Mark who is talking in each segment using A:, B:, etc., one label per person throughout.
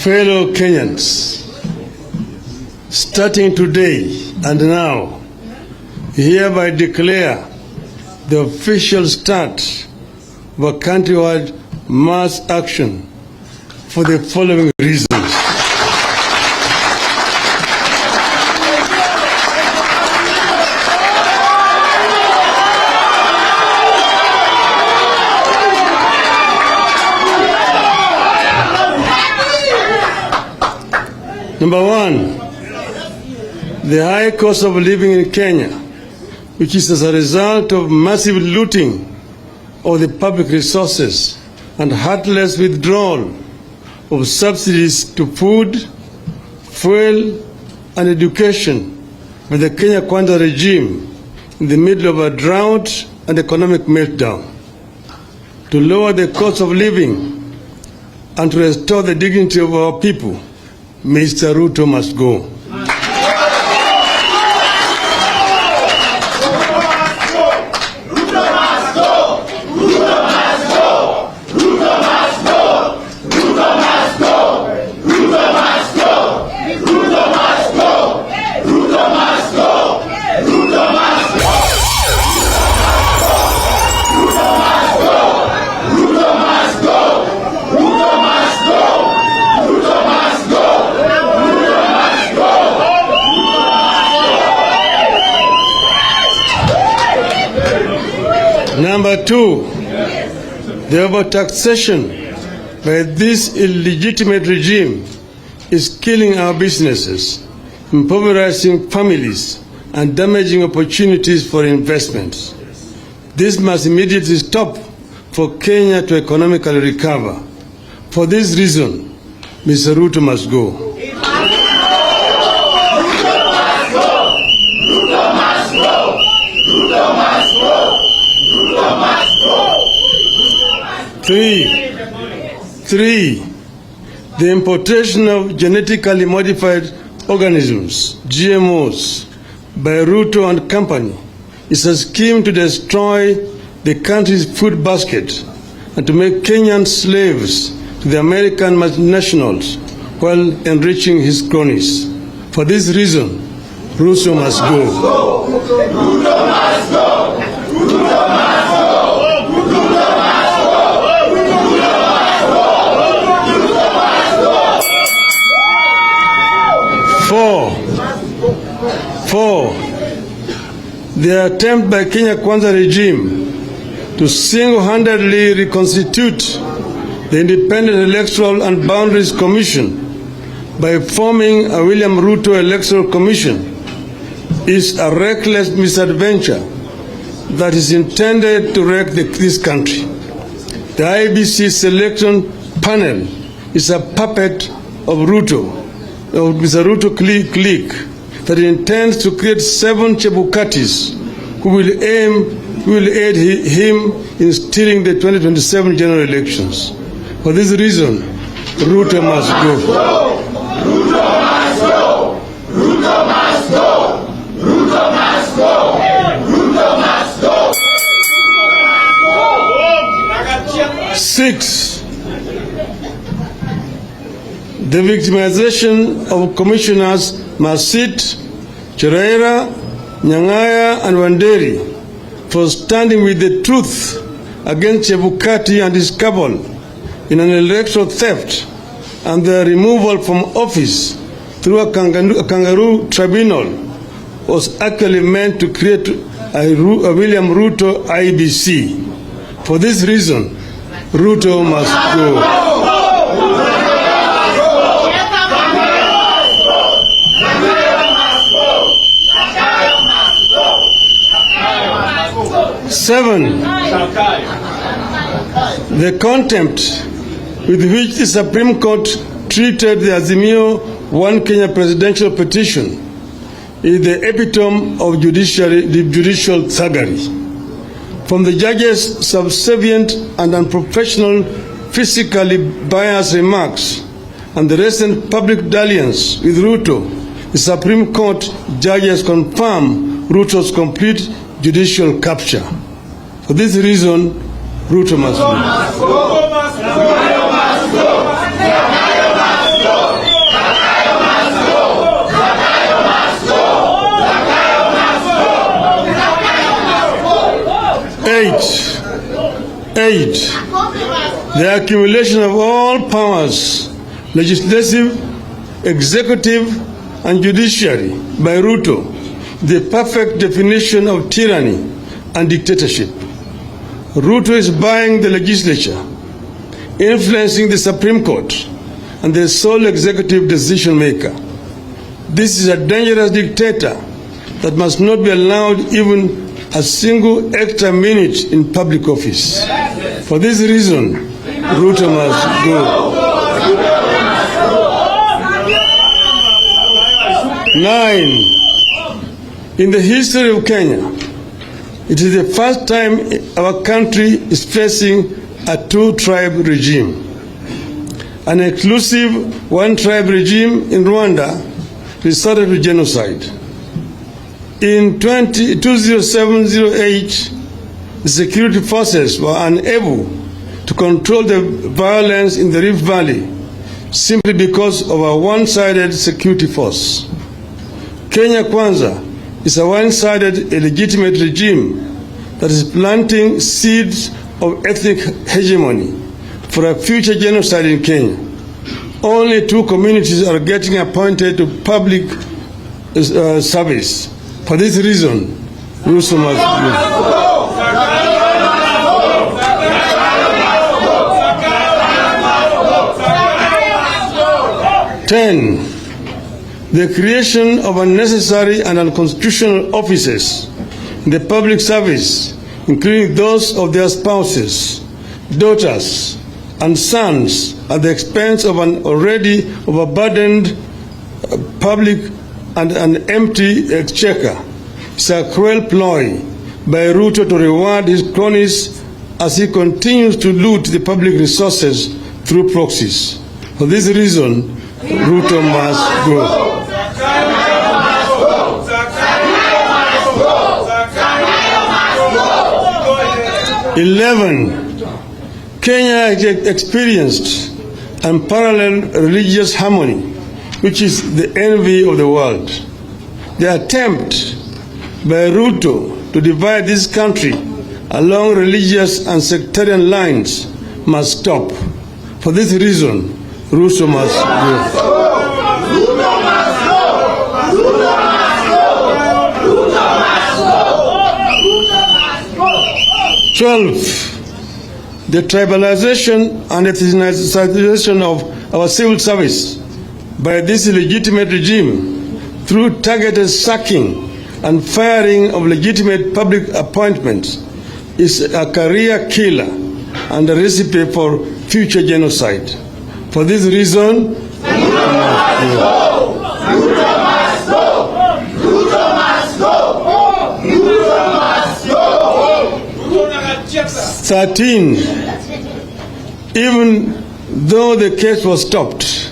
A: Fellow Kenyans, starting today and now, hereby declare the official start of a countrywide mass action for the following reasons. Number one, the high cost of living in Kenya, which is as a result of massive looting of the public resources and heartless withdrawal of subsidies to food, fuel, and education by the Kenya Kwanza regime in the middle of a drought and economic meltdown. To lower the cost of living and to restore the dignity of our people, Mr. Ruto must go. Number two, the overtaxation by this illegitimate regime is killing our businesses, impoverishing families, and damaging opportunities for investments. This must immediately stop for Kenya to economically recover. For this reason, Mr. Ruto must go. Three, the importation of genetically modified organisms, GMOs, by Ruto and company is a scheme to destroy the country's food basket and to make Kenyans slaves to the American multinationals while enriching his cronies. For this reason, Ruto must go. Ruto must go. Ruto must go. Four, the attempt by Kenya Kwanza regime to single-handedly reconstitute the Independent Electoral and Boundaries Commission by forming a William Ruto Electoral Commission is a reckless misadventure that is intended to wreck this country. The IBC selection panel is a puppet of Mr. Ruto clique that intends to create 7 Chebukatis who will aid him in stealing the 2027 general elections. For this reason, Ruto must go. Ruto must go. Ruto must go. Ruto must go. Ruto must go. 6. The victimization of commissioners Masit, Raila, Nyang'aya, and Wanderi for standing with the truth against Chebukati and his cabal in an electoral theft and their removal from office through a kangaroo tribunal was actually meant to create a William Ruto IBC. For this reason, Ruto must go. 7, the contempt with which the Supreme Court treated the Azimio One Kenya presidential petition is the epitome of judicial thuggery. From the judge's subservient and unprofessional, physically biased remarks and the recent public dalliance with Ruto, the Supreme Court judges confirm Ruto's complete judicial capture. For this reason, Ruto must go. 8. The accumulation of all powers, legislative, executive, and judiciary by Ruto, the perfect definition of tyranny and dictatorship. Ruto is buying the legislature, influencing the Supreme Court, and the sole executive decision maker. This is a dangerous dictator that must not be allowed even a single extra minute in public office. For this reason, Ruto must go. 9. In the history of Kenya, it is the first time our country is facing a two-tribe regime. An exclusive one-tribe regime in Rwanda resorted to genocide. In 2007-08, the security forces were unable to control the violence in the Rift Valley simply because of a one-sided security force. Kenya Kwanza is a one-sided illegitimate regime that is planting seeds of ethnic hegemony for a future genocide in Kenya. Only 2 communities are getting appointed to public service. For this reason, Ruto must go. 10. The creation of unnecessary and unconstitutional offices in the public service, including those of their spouses, daughters, and sons, at the expense of an already overburdened public and an empty exchequer, is a cruel ploy by Ruto to reward his cronies as he continues to loot the public resources through proxies. For this reason, Ruto must go. 11. Kenya has experienced unparalleled religious harmony, which is the envy of the world. The attempt by Ruto to divide this country along religious and sectarian lines must stop. For this reason, Ruto must go. 12. The tribalization and ethnicization of our civil service by this illegitimate regime through targeted sacking and firing of legitimate public appointments is a career killer and a recipe for future genocide. For this reason, 13. Even though the case was stopped,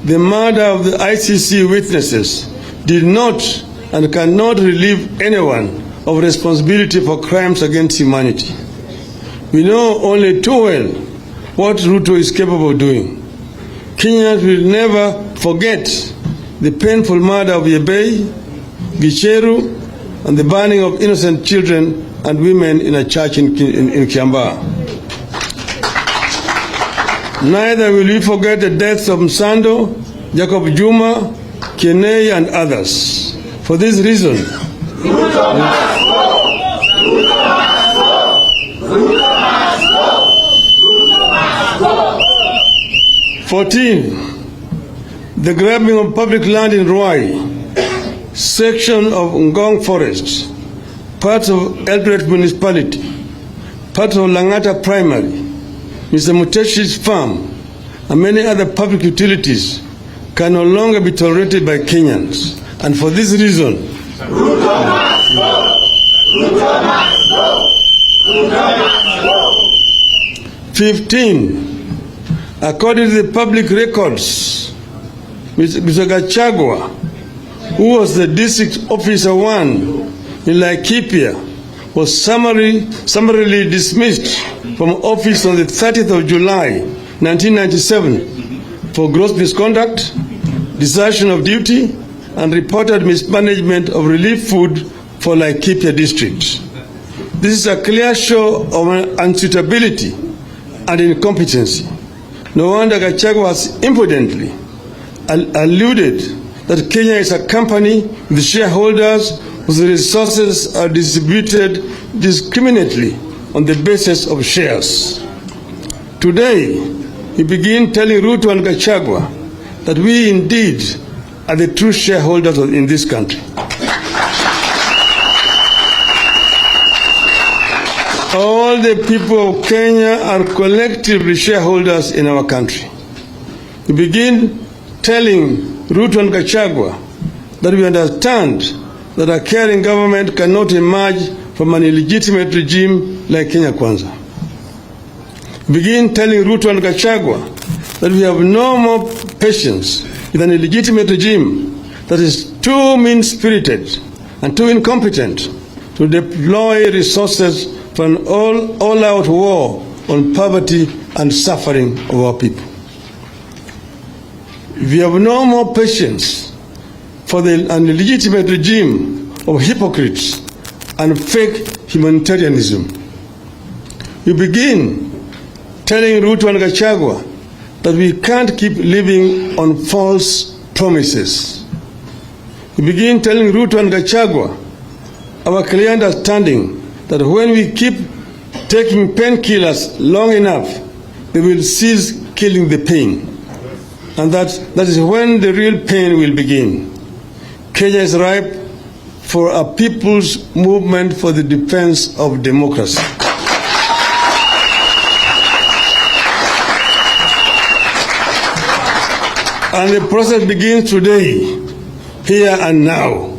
A: the murder of the ICC witnesses did not and cannot relieve anyone of responsibility for crimes against humanity. We know only too well what Ruto is capable of doing. Kenyans will never forget the painful murder of Yebei, Gicheru, and the burning of innocent children and women in a church in Kiambaa. Neither will we forget the deaths of Msando, Jacob Juma, Kenei, and others. For this reason, 14. The grabbing of public land in Ruai, section of Ngong Forest, parts of Eldoret Municipality, parts of Langata Primary, Mr. Muteshi's farm, and many other public utilities can no longer be tolerated by Kenyans. And for this reason, Ruto must go. Ruto must go. Ruto must go. 15. According to the public records, Mr. Gachagua, who was the district officer 1 in Laikipia, was summarily dismissed from office on the 30th of July, 1997 for gross misconduct, desertion of duty, and reported mismanagement of relief food for Laikipia district. This is a clear show of unsuitability and incompetency. No wonder Gachagua has impudently alluded that Kenya is a company with shareholders whose resources are distributed discriminately on the basis of shares. Today, we begin telling Ruto and Gachagua that we indeed are the true shareholders in this country. All the people of Kenya are collectively shareholders in our country. We begin telling Ruto and Gachagua that we understand that a caring government cannot emerge from an illegitimate regime like Kenya Kwanza. We begin telling Ruto and Gachagua that we have no more patience with an illegitimate regime that is too mean-spirited and too incompetent to deploy resources for an all-out war on poverty and suffering of our people. We have no more patience for an illegitimate regime of hypocrites and fake humanitarianism. We begin telling Ruto and Gachagua that we can't keep living on false promises. We begin telling Ruto and Gachagua our clear understanding that when we keep taking painkillers long enough, they will cease killing the pain. And that is when the real pain will begin. Kenya is ripe for a people's movement for the defense of democracy. And the process begins today, here and now.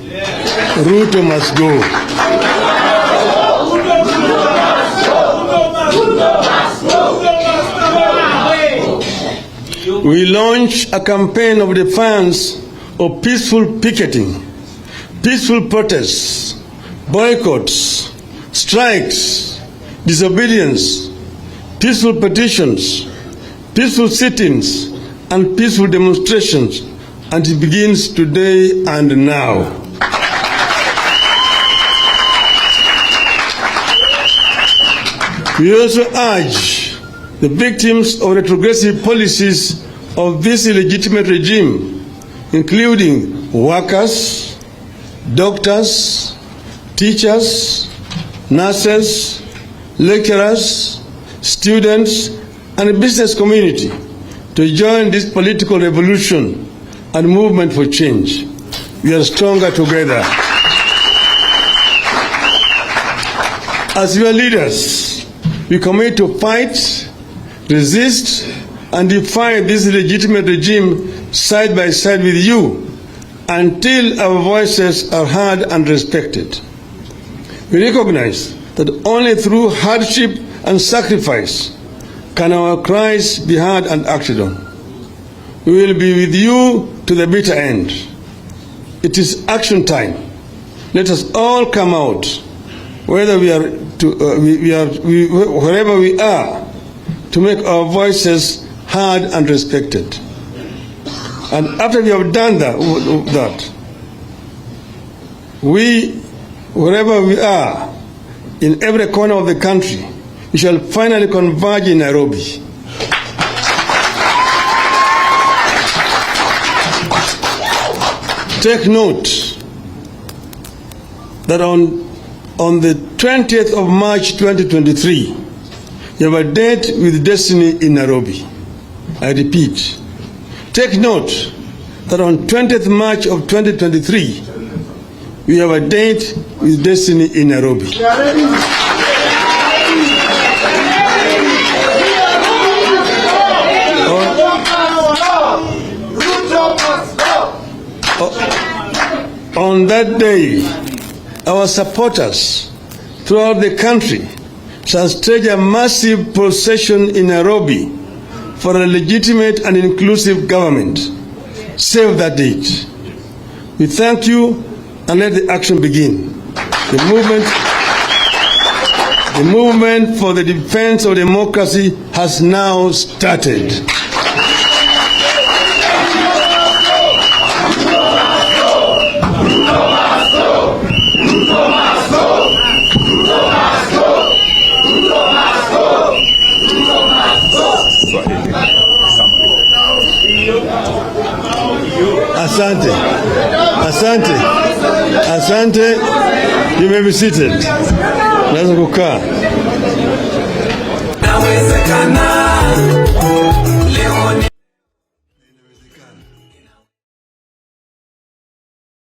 A: Ruto must go. We launch a campaign of defiance of peaceful picketing, peaceful protests, boycotts, strikes, disobedience, peaceful petitions, peaceful sit-ins, and peaceful demonstrations, and it begins today and now. We also urge the victims of retrogressive policies of this illegitimate regime, including workers, doctors, teachers, nurses, lecturers, students, and the business community, to join this political revolution and movement for change. We are stronger together. As your leaders, we commit to fight, resist, and defy this illegitimate regime side by side with you until our voices are heard and respected. We recognize that only through hardship and sacrifice can our cries be heard and acted on. We will be with you to the bitter end. It is action time. Let us all come out, whether wherever we are, to make our voices heard and respected. And after we have done that, wherever we are, in every corner of the country, we shall finally converge in Nairobi. Take note that on the 20th of March 2023, you have a date with destiny in Nairobi. I repeat, take note that on 20th March of 2023, we have a date with destiny in Nairobi. On that day, our supporters throughout the country shall stage a massive procession in Nairobi for a legitimate and inclusive government. Save that date. We thank you and let the action begin. The movement for the defense of democracy has now started.
B: Ruto must go!
A: Asante. Asante. Asante. You may be seated. Naweza kukaa.